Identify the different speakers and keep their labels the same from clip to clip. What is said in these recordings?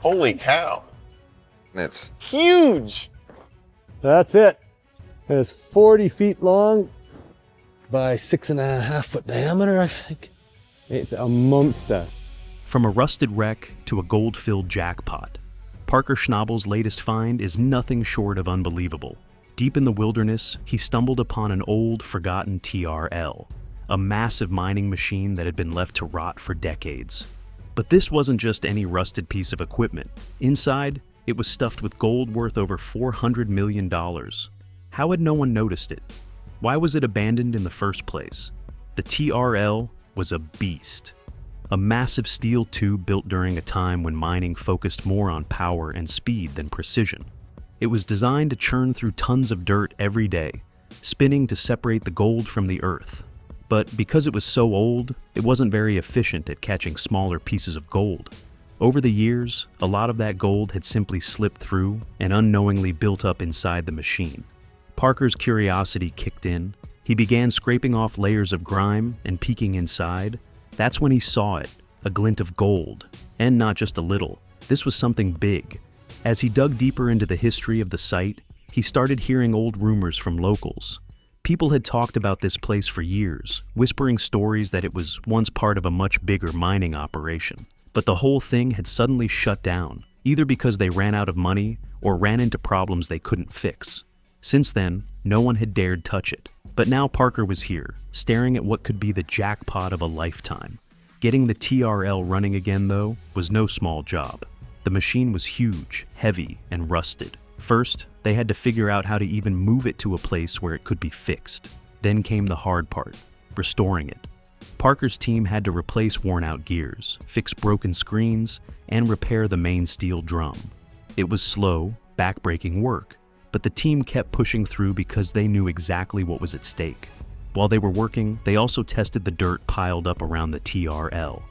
Speaker 1: Holy cow.
Speaker 2: It's
Speaker 1: Huge.
Speaker 3: That's it. It's 40 feet long by 6.5 foot diameter, I think. It's a monster.
Speaker 4: From a rusted wreck to a gold-filled jackpot, Parker Schnabel's latest find is nothing short of unbelievable. Deep in the wilderness, he stumbled upon an old, forgotten TRL, a massive mining machine that had been left to rot for decades. But this wasn't just any rusted piece of equipment. Inside, it was stuffed with gold worth over $400 million. How had no one noticed it? Why was it abandoned in the first place? The TRL was a beast. A massive steel tube built during a time when mining focused more on power and speed than precision. It was designed to churn through tons of dirt every day, spinning to separate the gold from the earth. But because it was so old, it wasn't very efficient at catching smaller pieces of gold. Over the years, a lot of that gold had simply slipped through and unknowingly built up inside the machine. Parker's curiosity kicked in. He began scraping off layers of grime and peeking inside. That's when he saw it, a glint of gold. And not just a little. This was something big. As he dug deeper into the history of the site, he started hearing old rumors from locals. People had talked about this place for years, whispering stories that it was once part of a much bigger mining operation. But the whole thing had suddenly shut down, either because they ran out of money or ran into problems they couldn't fix. Since then, no one had dared touch it. But now Parker was here, staring at what could be the jackpot of a lifetime. Getting the TRL running again, though, was no small job. The machine was huge, heavy, and rusted. First, they had to figure out how to even move it to a place where it could be fixed. Then came the hard part, restoring it. Parker's team had to replace worn-out gears, fix broken screens, and repair the main steel drum. It was slow, back-breaking work, but the team kept pushing through because they knew exactly what was at stake. While they were working, they also tested the dirt piled up around the TRL.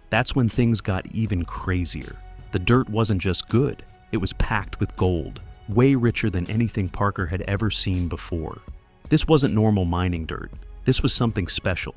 Speaker 4: That's when things got even crazier. The dirt wasn't just good, it was packed with gold, way richer than anything Parker had ever seen before. This wasn't normal mining dirt. This was something special.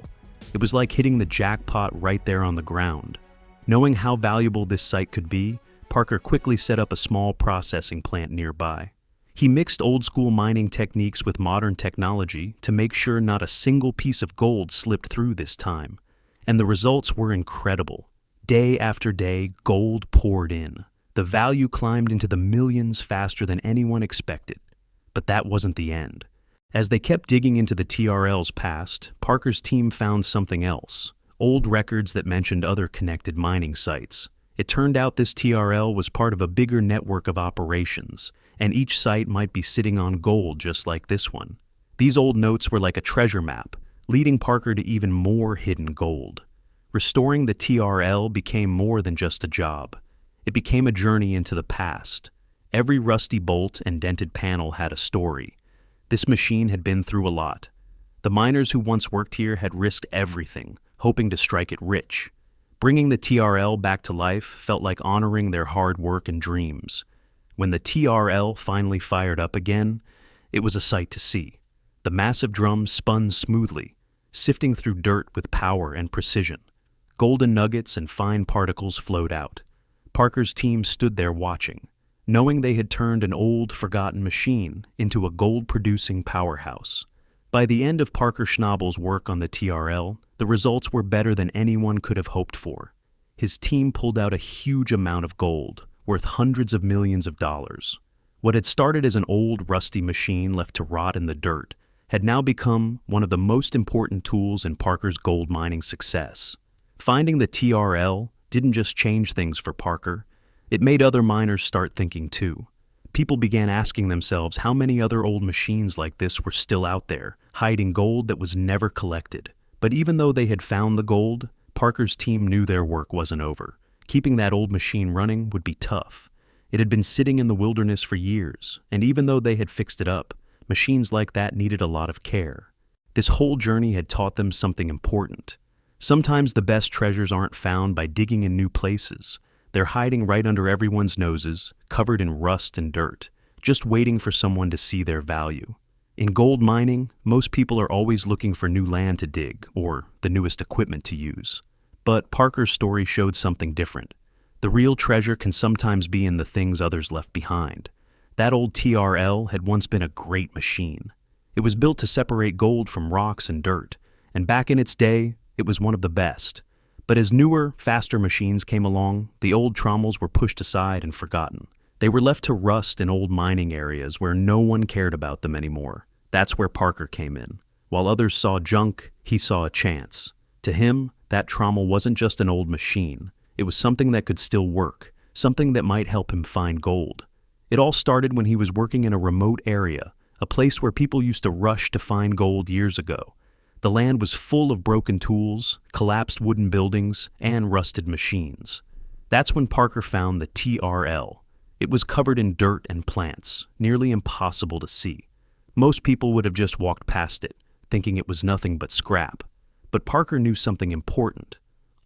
Speaker 4: It was like hitting the jackpot right there on the ground. Knowing how valuable this site could be, Parker quickly set up a small processing plant nearby. He mixed old-school mining techniques with modern technology to make sure not a single piece of gold slipped through this time. And the results were incredible. Day after day, gold poured in. The value climbed into the millions faster than anyone expected. But that wasn't the end. As they kept digging into the TRL's past, Parker's team found something else. Old records that mentioned other connected mining sites. It turned out this TRL was part of a bigger network of operations, and each site might be sitting on gold just like this one. These old notes were like a treasure map, leading Parker to even more hidden gold. Restoring the TRL became more than just a job. It became a journey into the past. Every rusty bolt and dented panel had a story. This machine had been through a lot. The miners who once worked here had risked everything, hoping to strike it rich. Bringing the TRL back to life felt like honoring their hard work and dreams. When the TRL finally fired up again, it was a sight to see. The massive drum spun smoothly, sifting through dirt with power and precision. Golden nuggets and fine particles flowed out. Parker's team stood there watching, knowing they had turned an old, forgotten machine into a gold-producing powerhouse. By the end of Parker Schnabel's work on the TRL, the results were better than anyone could have hoped for. His team pulled out a huge amount of gold, worth hundreds of millions of dollars. What had started as an old, rusty machine left to rot in the dirt had now become one of the most important tools in Parker's gold mining success. Finding the TRL didn't just change things for Parker, it made other miners start thinking too. People began asking themselves how many other old machines like this were still out there, hiding gold that was never collected. But even though they had found the gold, Parker's team knew their work wasn't over. Keeping that old machine running would be tough. It had been sitting in the wilderness for years, and even though they had fixed it up, machines like that needed a lot of care. This whole journey had taught them something important. Sometimes the best treasures aren't found by digging in new places. They're hiding right under everyone's noses, covered in rust and dirt, just waiting for someone to see their value. In gold mining, most people are always looking for new land to dig or the newest equipment to use. But Parker's story showed something different. The real treasure can sometimes be in the things others left behind. That old TRL had once been a great machine. It was built to separate gold from rocks and dirt, and back in its day, it was one of the best. But as newer, faster machines came along, the old trommels were pushed aside and forgotten. They were left to rust in old mining areas where no one cared about them anymore. That's where Parker came in. While others saw junk, he saw a chance. To him, that trommel wasn't just an old machine. It was something that could still work, something that might help him find gold. It all started when he was working in a remote area, a place where people used to rush to find gold years ago. The land was full of broken tools, collapsed wooden buildings, and rusted machines. That's when Parker found the TRL. It was covered in dirt and plants, nearly impossible to see. Most people would have just walked past it, thinking it was nothing but scrap. But Parker knew something important.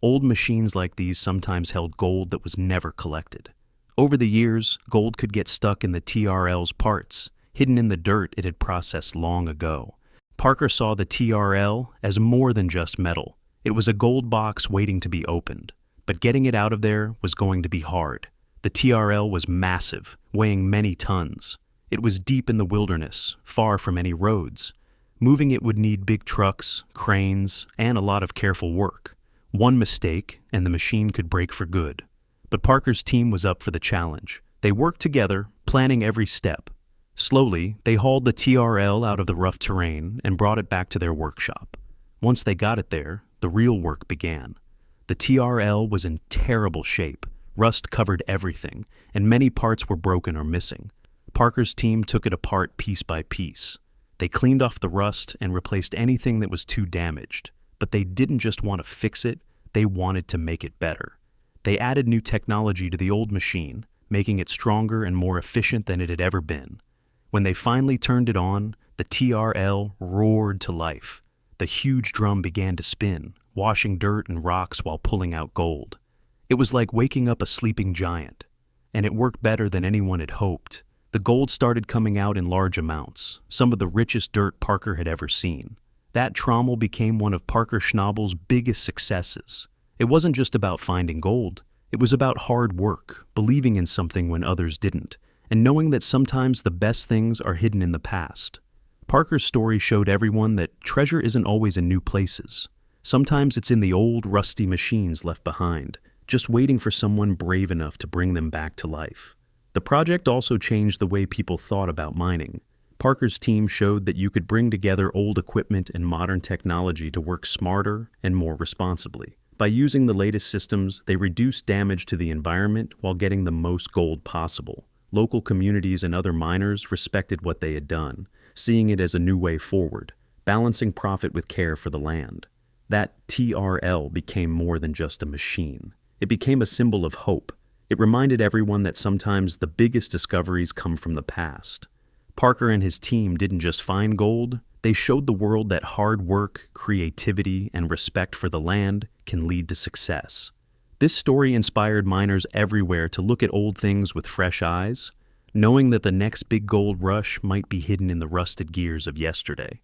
Speaker 4: Old machines like these sometimes held gold that was never collected. Over the years, gold could get stuck in the TRL's parts, hidden in the dirt it had processed long ago. Parker saw the TRL as more than just metal. It was a gold box waiting to be opened. But getting it out of there was going to be hard. The TRL was massive, weighing many tons. It was deep in the wilderness, far from any roads. Moving it would need big trucks, cranes, and a lot of careful work. One mistake, and the machine could break for good. But Parker's team was up for the challenge. They worked together, planning every step. Slowly, they hauled the TRL out of the rough terrain and brought it back to their workshop. Once they got it there, the real work began. The TRL was in terrible shape. Rust covered everything, and many parts were broken or missing. Parker's team took it apart piece by piece. They cleaned off the rust and replaced anything that was too damaged. But they didn't just want to fix it, they wanted to make it better. They added new technology to the old machine, making it stronger and more efficient than it had ever been. When they finally turned it on, the TRL roared to life. The huge drum began to spin, washing dirt and rocks while pulling out gold. It was like waking up a sleeping giant, and it worked better than anyone had hoped. The gold started coming out in large amounts, some of the richest dirt Parker had ever seen. That trommel became one of Parker Schnabel's biggest successes. It wasn't just about finding gold. It was about hard work, believing in something when others didn't, and knowing that sometimes the best things are hidden in the past. Parker's story showed everyone that treasure isn't always in new places. Sometimes it's in the old, rusty machines left behind, just waiting for someone brave enough to bring them back to life. The project also changed the way people thought about mining. Parker's team showed that you could bring together old equipment and modern technology to work smarter and more responsibly. By using the latest systems, they reduced damage to the environment while getting the most gold possible. Local communities and other miners respected what they had done, seeing it as a new way forward, balancing profit with care for the land. That TRL became more than just a machine. It became a symbol of hope. It reminded everyone that sometimes the biggest discoveries come from the past. Parker and his team didn't just find gold, they showed the world that hard work, creativity, and respect for the land can lead to success. This story inspired miners everywhere to look at old things with fresh eyes, knowing that the next big gold rush might be hidden in the rusted gears of yesterday.